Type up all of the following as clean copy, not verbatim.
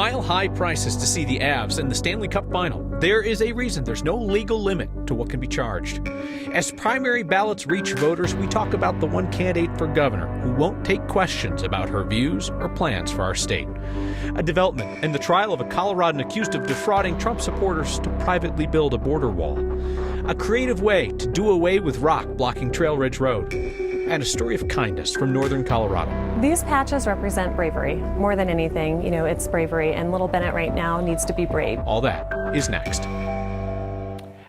Mile-high prices to see the Avs in the Stanley Cup Final. There is a reason there's no legal limit to what can be charged. As primary ballots reach voters, we talk about the one candidate for governor who won't take questions about her views or plans for our state. A development in the trial of a Coloradan accused of defrauding Trump supporters to privately build a border wall. A creative way to do away with rock blocking Trail Ridge Road. And a story of kindness from northern Colorado. These patches represent bravery. More than anything, it's bravery, and little Bennett right now needs to be brave. All that is next.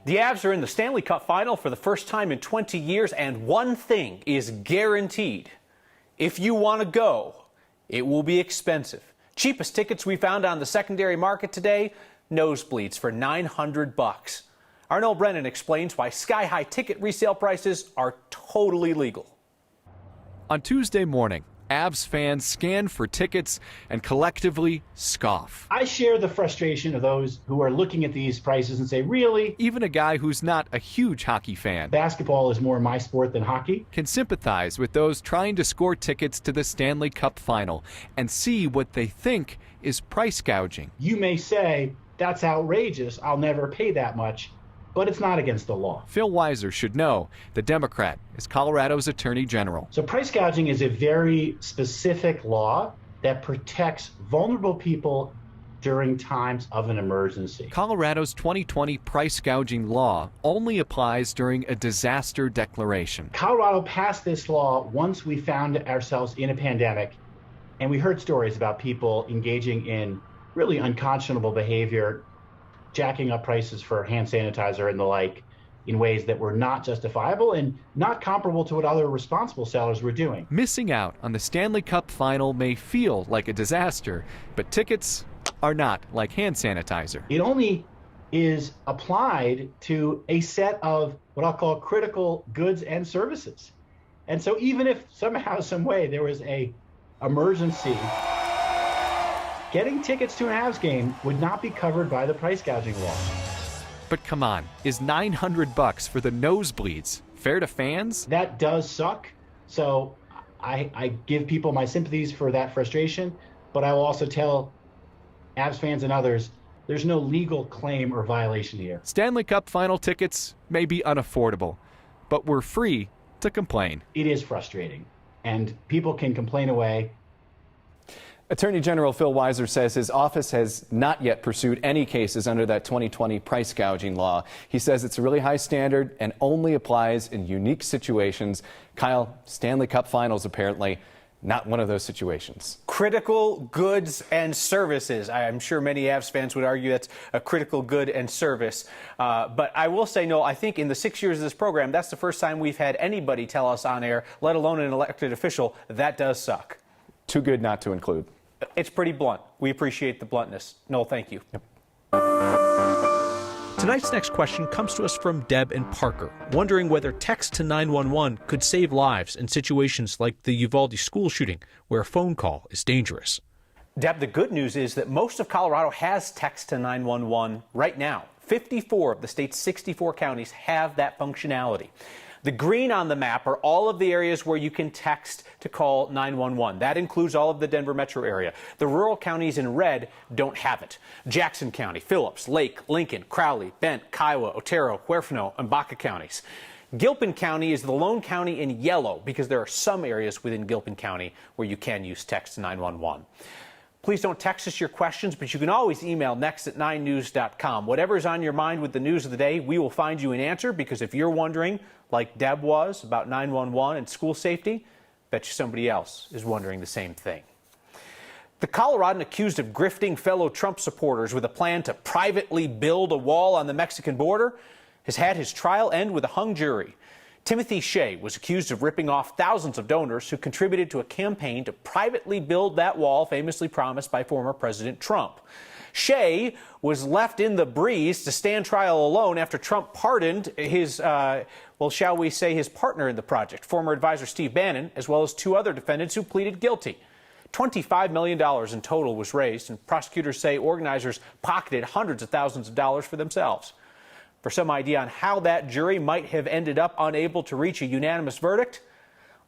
The Avs are in the Stanley Cup Final for the first time in 20 years, and one thing is guaranteed. If you want to go, it will be expensive. Cheapest tickets we found on the secondary market today, nosebleeds for $900. Arnold Brennan explains why sky-high ticket resale prices are totally legal. On Tuesday morning, Avs fans scan for tickets and collectively scoff. I share the frustration of those who are looking at these prices and say, really? Even a guy who's not a huge hockey fan, Basketball is more my sport than hockey, can sympathize with those trying to score tickets to the Stanley Cup Final and see what they think is price gouging. You may say, that's outrageous, I'll never pay that much. But it's not against the law. Phil Weiser should know. The Democrat is Colorado's Attorney General. So price gouging is a very specific law that protects vulnerable people during times of an emergency. Colorado's 2020 price gouging law only applies during a disaster declaration. Colorado passed this law once we found ourselves in a pandemic, and we heard stories about people engaging in really unconscionable behavior, jacking up prices for hand sanitizer and the like in ways that were not justifiable and not comparable to what other responsible sellers were doing. Missing out on the Stanley Cup Final may feel like a disaster, but tickets are not like hand sanitizer. It only is applied to a set of what I'll call critical goods and services. And so even if somehow, some way there was a emergency, getting tickets to an Avs game would not be covered by the price gouging law. But come on, is $900 for the nosebleeds fair to fans? That does suck. So I give people my sympathies for that frustration, but I will also tell Avs fans and others, there's no legal claim or violation here. Stanley Cup Final tickets may be unaffordable, but we're free to complain. It is frustrating, and people can complain away. Attorney General Phil Weiser says his office has not yet pursued any cases under that 2020 price gouging law. He says it's a really high standard and only applies in unique situations. Kyle, Stanley Cup Finals apparently not one of those situations. Critical goods and services. I'm sure many Avs fans would argue that's a critical good and service. But I will say, no, I think in the 6 years of this program, that's the first time we've had anybody tell us on air, let alone an elected official, that does suck. Too good not to include. It's pretty blunt. We appreciate the bluntness. No, thank you. Yep. Tonight's next question comes to us from Deb and Parker, wondering whether text to 911 could save lives in situations like the Uvalde school shooting, where a phone call is dangerous. Deb, the good news is that most of Colorado has text to 911 right now. 54 of the state's 64 counties have that functionality. The green on the map are all of the areas where you can text to call 911. That includes all of the Denver metro area. The rural counties in red don't have it. Jackson County, Phillips, Lake, Lincoln, Crowley, Bent, Kiowa, Otero, Huerfano, and Baca counties. Gilpin County is the lone county in yellow because there are some areas within Gilpin County where you can use text to 911. Please don't text us your questions, but you can always email next@9news.com. Whatever's on your mind with the news of the day, we will find you an answer, because if you're wondering, like Deb was, about 911 and school safety, bet you somebody else is wondering the same thing. The Coloradan accused of grifting fellow Trump supporters with a plan to privately build a wall on the Mexican border has had his trial end with a hung jury. Timothy Shea was accused of ripping off thousands of donors who contributed to a campaign to privately build that wall famously promised by former President Trump. Shea was left in the breeze to stand trial alone after Trump pardoned his, shall we say, his partner in the project, former advisor Steve Bannon, as well as two other defendants who pleaded guilty. $25 million in total was raised, and prosecutors say organizers pocketed hundreds of thousands of dollars for themselves. For some idea on how that jury might have ended up unable to reach a unanimous verdict,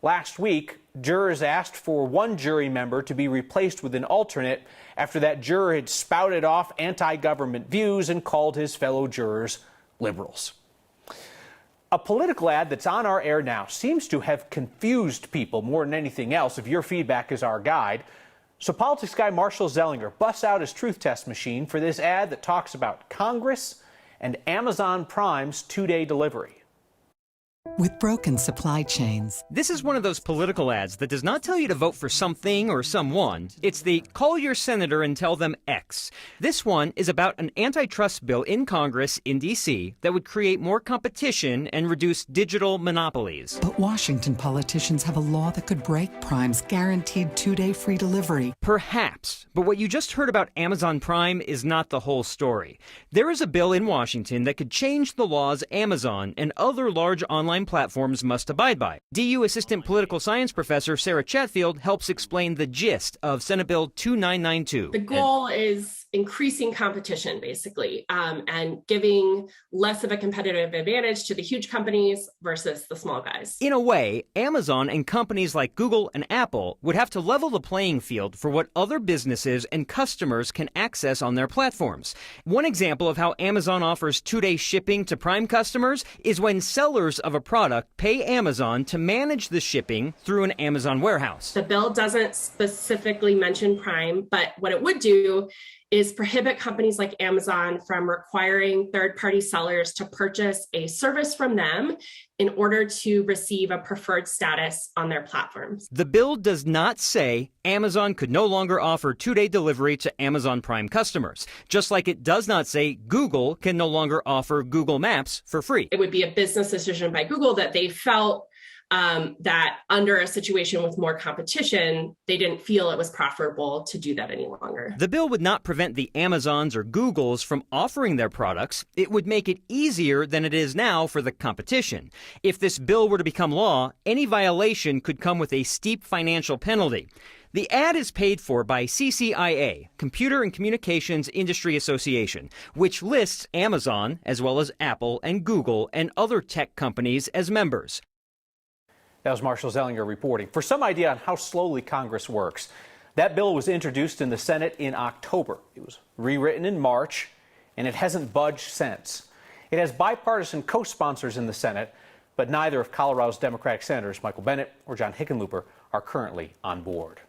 last week, Jurors asked for one jury member to be replaced with an alternate after that juror had spouted off anti-government views and called his fellow jurors liberals. A political ad that's on our air now seems to have confused people more than anything else, if your feedback is our guide. So politics guy Marshall Zellinger busts out his truth test machine for this ad that talks about Congress and Amazon Prime's two-day delivery. With broken supply chains, this is one of those political ads that does not tell you to vote for something or someone. It's the call your senator and tell them X. This one is about an antitrust bill in Congress in D.C. that would create more competition and reduce digital monopolies. But Washington politicians have a law that could break Prime's guaranteed two-day free delivery. Perhaps, but what you just heard about Amazon Prime is not the whole story. There is a bill in Washington that could change the laws Amazon and other large online platforms must abide by. DU Assistant Political Science Professor Sarah Chatfield helps explain the gist of Senate Bill 2992. The goal is increasing competition, basically, and giving less of a competitive advantage to the huge companies versus the small guys. In a way, Amazon and companies like Google and Apple would have to level the playing field for what other businesses and customers can access on their platforms. One example of how Amazon offers two-day shipping to Prime customers is when sellers of a product pay Amazon to manage the shipping through an Amazon warehouse. The bill doesn't specifically mention Prime, but what it would do is prohibit companies like Amazon from requiring third-party sellers to purchase a service from them in order to receive a preferred status on their platforms. The bill does not say Amazon could no longer offer two-day delivery to Amazon Prime customers, just like it does not say Google can no longer offer Google Maps for free. It would be a business decision by Google that they felt that under a situation with more competition, they didn't feel it was profitable to do that any longer. The bill would not prevent the Amazons or Googles from offering their products. It would make it easier than it is now for the competition. If this bill were to become law, any violation could come with a steep financial penalty. The ad is paid for by CCIA, Computer and Communications Industry Association, which lists Amazon, as well as Apple and Google and other tech companies as members. That was Marshall Zellinger reporting. For some idea on how slowly Congress works, that bill was introduced in the Senate in October. It was rewritten in March, and it hasn't budged since. It has bipartisan co-sponsors in the Senate, but neither of Colorado's Democratic senators, Michael Bennet or John Hickenlooper, are currently on board.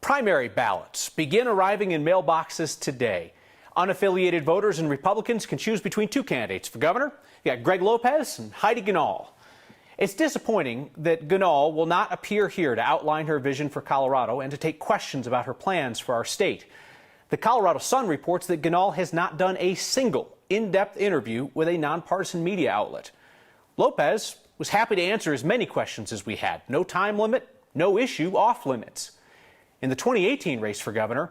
Primary ballots begin arriving in mailboxes today. Unaffiliated voters and Republicans can choose between two candidates for governor. You got Greg Lopez and Heidi Ganahl. It's disappointing that Ganahl will not appear here to outline her vision for Colorado and to take questions about her plans for our state. The Colorado Sun reports that Ganahl has not done a single in-depth interview with a nonpartisan media outlet. Lopez was happy to answer as many questions as we had. No time limit, no issue off limits. In the 2018 race for governor,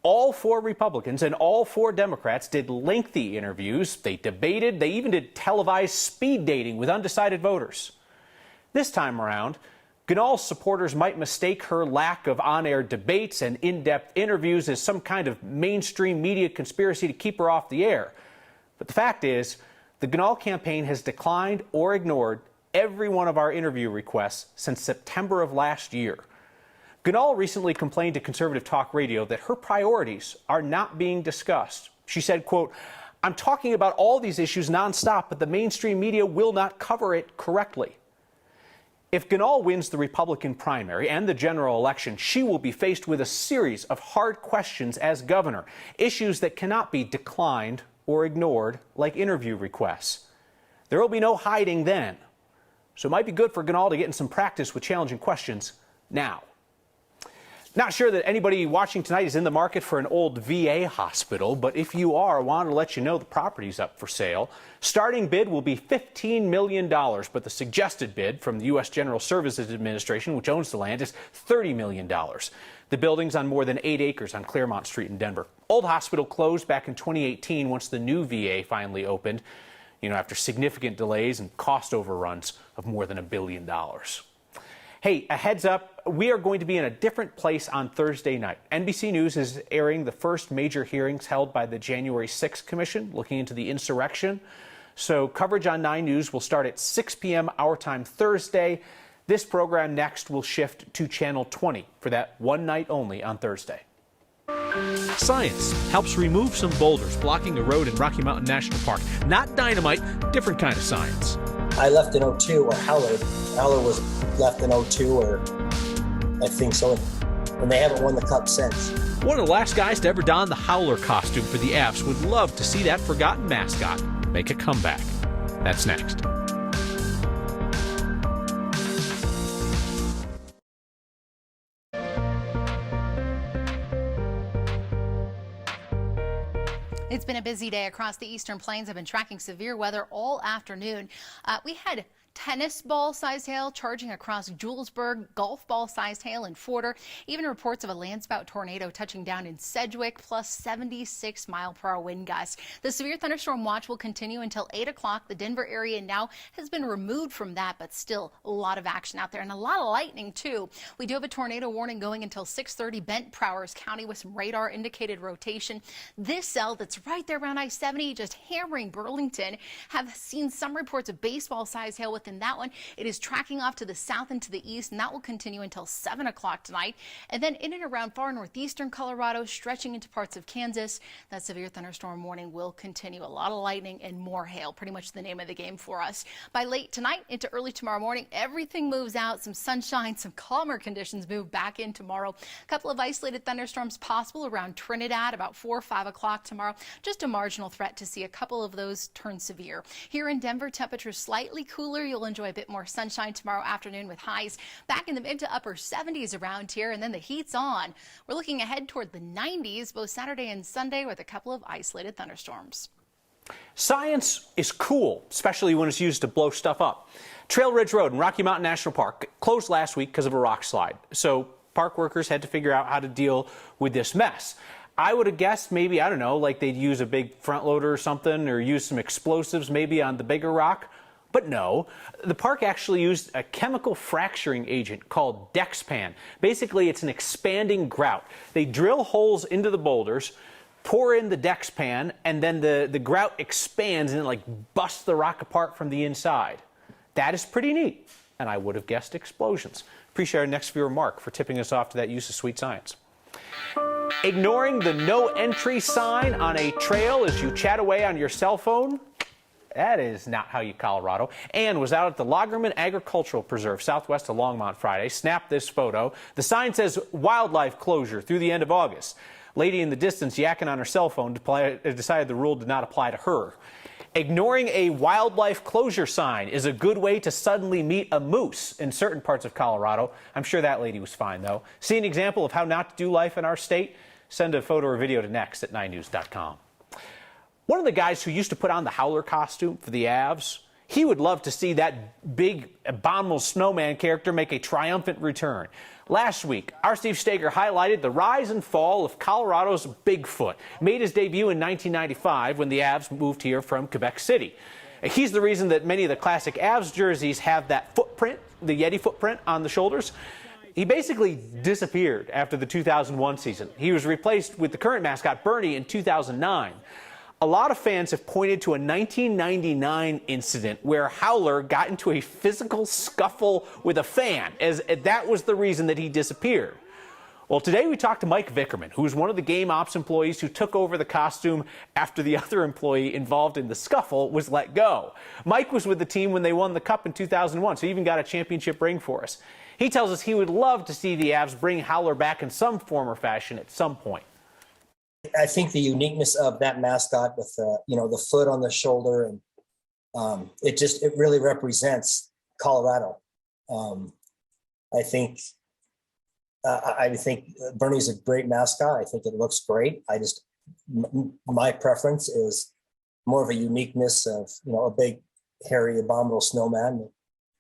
all four Republicans and all four Democrats did lengthy interviews. They debated. They even did televised speed dating with undecided voters. This time around, Ganahl's supporters might mistake her lack of on-air debates and in-depth interviews as some kind of mainstream media conspiracy to keep her off the air. But the fact is, the Ganahl campaign has declined or ignored every one of our interview requests since September of last year. Ganahl recently complained to conservative talk radio that her priorities are not being discussed. She said, quote, "I'm talking about all these issues nonstop, but the mainstream media will not cover it correctly." If Ganahl wins the Republican primary and the general election, she will be faced with a series of hard questions as governor, issues that cannot be declined or ignored like interview requests. There will be no hiding then. So it might be good for Ganahl to get in some practice with challenging questions now. Not sure that anybody watching tonight is in the market for an old VA hospital, but if you are, I wanted to let you know the property's up for sale. Starting bid will be $15 million, but the suggested bid from the U.S. General Services Administration, which owns the land, is $30 million. The building's on more than 8 acres on Claremont Street in Denver. Old hospital closed back in 2018 once the new VA finally opened, after significant delays and cost overruns of more than $1 billion. Hey, a heads up, we are going to be in a different place on Thursday night. NBC News is airing the first major hearings held by the January 6th Commission looking into the insurrection. So coverage on 9 News will start at 6 p.m. our time Thursday. This program next will shift to Channel 20 for that one night only on Thursday. Science helps remove some boulders blocking a road in Rocky Mountain National Park. Not dynamite, different kind of science. I left in 02, or Howler was left in 02, or I think so, and they haven't won the cup since. One of the last guys to ever don the Howler costume for the Avs would love to see that forgotten mascot make a comeback. That's next. It's been a busy day across the Eastern Plains. I've been tracking severe weather all afternoon. We had tennis ball-sized hail charging across Julesburg, golf ball-sized hail in Forder, even reports of a landspout tornado touching down in Sedgwick, plus 76-mile-per-hour wind gusts. The severe thunderstorm watch will continue until 8 o'clock. The Denver area now has been removed from that, but still a lot of action out there and a lot of lightning, too. We do have a tornado warning going until 6:30. Bent Prowers County with some radar-indicated rotation. This cell that's right there around I-70, just hammering Burlington, have seen some reports of baseball-sized hail within that one. It is tracking off to the south and to the east, and that will continue until 7 o'clock tonight. And then in and around far northeastern Colorado, stretching into parts of Kansas, that severe thunderstorm warning will continue. A lot of lightning and more hail, pretty much the name of the game for us. By late tonight into early tomorrow morning, everything moves out. Some sunshine, some calmer conditions move back in tomorrow. A couple of isolated thunderstorms possible around Trinidad about 4 or 5 o'clock tomorrow. Just a marginal threat to see a couple of those turn severe. Here in Denver, temperatures slightly cooler. You'll enjoy a bit more sunshine tomorrow afternoon with highs back in the mid to upper 70s around here, and then the heat's on. We're looking ahead toward the 90s both Saturday and Sunday with a couple of isolated thunderstorms. Science is cool, especially when it's used to blow stuff up. Trail Ridge Road in Rocky Mountain National Park closed last week because of a rock slide. So park workers had to figure out how to deal with this mess. I would have guessed maybe, I don't know, like they'd use a big front loader or something, or use some explosives maybe on the bigger rock. But no, the park actually used a chemical fracturing agent called Dexpan. Basically, it's an expanding grout. They drill holes into the boulders, pour in the Dexpan, and then the grout expands and it like busts the rock apart from the inside. That is pretty neat. And I would have guessed explosions. Appreciate our next viewer, Mark, for tipping us off to that use of sweet science. Ignoring the no entry sign on a trail as you chat away on your cell phone? That is not how you Colorado. Ann was out at the Lagerman Agricultural Preserve southwest of Longmont Friday. Snapped this photo. The sign says wildlife closure through the end of August. Lady in the distance yakking on her cell phone decided the rule did not apply to her. Ignoring a wildlife closure sign is a good way to suddenly meet a moose in certain parts of Colorado. I'm sure that lady was fine, though. See an example of how not to do life in our state? Send a photo or video to next@9news.com. One of the guys who used to put on the Howler costume for the Avs, he would love to see that big, abominable snowman character make a triumphant return. Last week, our Steve Stager highlighted the rise and fall of Colorado's Bigfoot. Made his debut in 1995 when the Avs moved here from Quebec City. He's the reason that many of the classic Avs jerseys have that footprint, the Yeti footprint on the shoulders. He basically disappeared after the 2001 season. He was replaced with the current mascot, Bernie, in 2009. A lot of fans have pointed to a 1999 incident where Howler got into a physical scuffle with a fan, as that was the reason that he disappeared. Well, today we talked to Mike Vickerman, who was one of the game ops employees who took over the costume after the other employee involved in the scuffle was let go. Mike was with the team when they won the Cup in 2001, so he even got a championship ring for us. He tells us he would love to see the Avs bring Howler back in some form or fashion at some point. I think the uniqueness of that mascot with the foot on the shoulder, and it really represents Colorado. I think Bernie's a great mascot. I think it looks great. My preference is more of a uniqueness of a big, hairy, abominable snowman that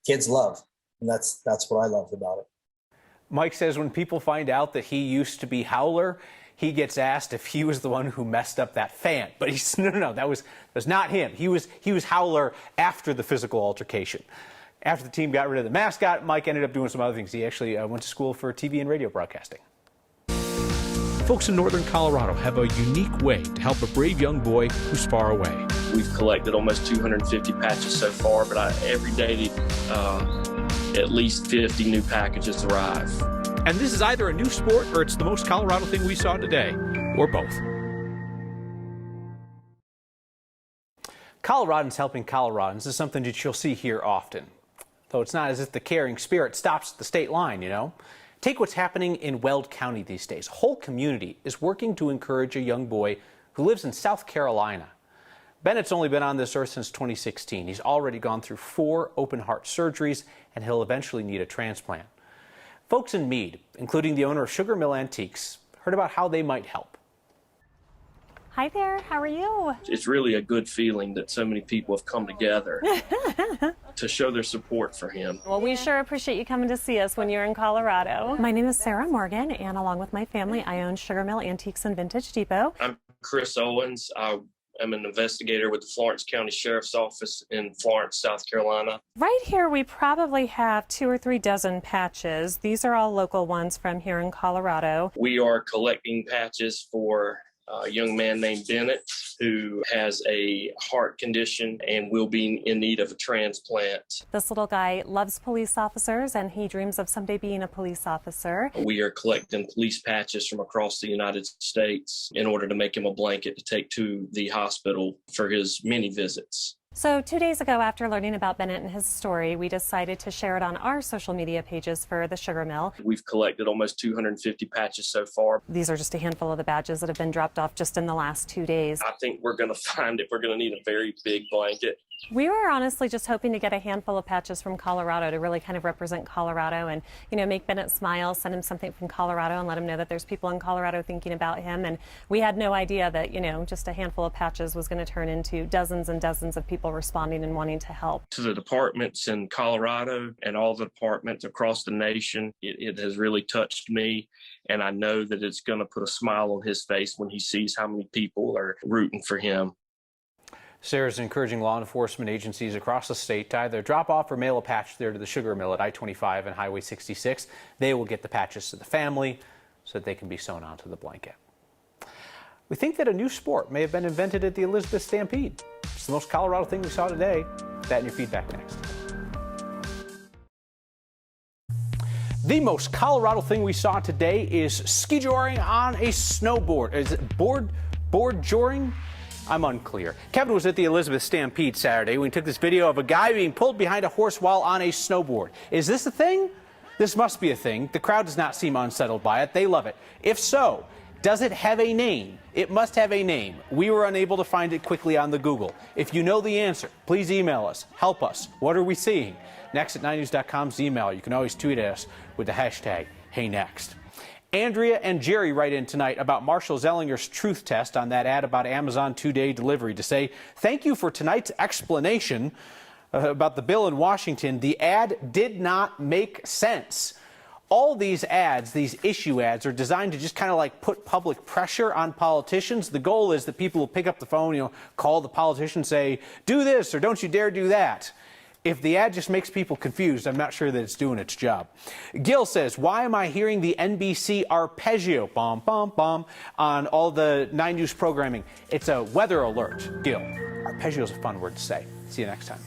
kids love, and that's what I loved about it. Mike says when people find out that he used to be Howler, he gets asked if he was the one who messed up that fan. But he said, no, that was not him. He was Howler after the physical altercation. After the team got rid of the mascot, Mike ended up doing some other things. He actually went to school for TV and radio broadcasting. Folks in northern Colorado have a unique way to help a brave young boy who's far away. We've collected almost 250 patches so far, but every day at least 50 new packages arrive. And this is either a new sport or it's the most Colorado thing we saw today, or both. Coloradans helping Coloradans is something that you'll see here often. Though it's not as if the caring spirit stops at the state line, you know. Take what's happening in Weld County these days. A whole community is working to encourage a young boy who lives in South Carolina. Bennett's only been on this earth since 2016. He's already gone through 4 open heart surgeries, and he'll eventually need a transplant. Folks in Meade, including the owner of Sugar Mill Antiques, heard about how they might help. Hi there, how are you? It's really a good feeling that so many people have come together to show their support for him. Well, we sure appreciate you coming to see us when you're in Colorado. My name is Sarah Morgan, and along with my family, I own Sugar Mill Antiques and Vintage Depot. I'm Chris Owens. I'm an investigator with the Florence County Sheriff's Office in Florence, South Carolina. Right here, we probably have 2 or 3 dozen patches. These are all local ones from here in Colorado. We are collecting patches for a young man named Bennett who has a heart condition and will be in need of a transplant. This little guy loves police officers and he dreams of someday being a police officer. We are collecting police patches from across the United States in order to make him a blanket to take to the hospital for his many visits. So 2 days ago, after learning about Bennett and his story, we decided to share it on our social media pages for the Sugar Mill. We've collected almost 250 patches so far. These are just a handful of the badges that have been dropped off just in the last 2 days. I think we're going to find it. We're going to need a very big blanket. We were honestly just hoping to get a handful of patches from Colorado to really kind of represent Colorado and, you know, make Bennett smile, send him something from Colorado and let him know that there's people in Colorado thinking about him. And we had no idea that, you know, just a handful of patches was going to turn into dozens and dozens of people responding and wanting to help. To the departments in Colorado and all the departments across the nation, it has really touched me. And I know that it's going to put a smile on his face when he sees how many people are rooting for him. Sarah's encouraging law enforcement agencies across the state to either drop off or mail a patch there to the Sugar Mill at I-25 and Highway 66. They will get the patches to the family so that they can be sewn onto the blanket. We think that a new sport may have been invented at the Elizabeth Stampede. It's the most Colorado thing we saw today. That and your feedback next. The most Colorado thing we saw today is ski joring on a snowboard. Is it board joring? I'm unclear. Kevin was at the Elizabeth Stampede Saturday when he took this video of a guy being pulled behind a horse while on a snowboard. Is this a thing? This must be a thing. The crowd does not seem unsettled by it. They love it. If so, does it have a name? It must have a name. We were unable to find it quickly on the Google. If you know the answer, please email us. Help us. What are we seeing? Next at 9news.com's email. You can always tweet at us with the hashtag #HeyNext. Andrea and Jerry write in tonight about Marshall Zellinger's truth test on that ad about Amazon 2-day delivery to say, thank you for tonight's explanation about the bill in Washington. The ad did not make sense. All these ads, these issue ads, are designed to just kind of like put public pressure on politicians. The goal is that people will pick up the phone, call the politician, say, do this or don't you dare do that. If the ad just makes people confused, I'm not sure that it's doing its job. Gil says, why am I hearing the NBC arpeggio, bum, bum, bum, on all the 9 News programming? It's a weather alert, Gil. Arpeggio is a fun word to say. See you next time.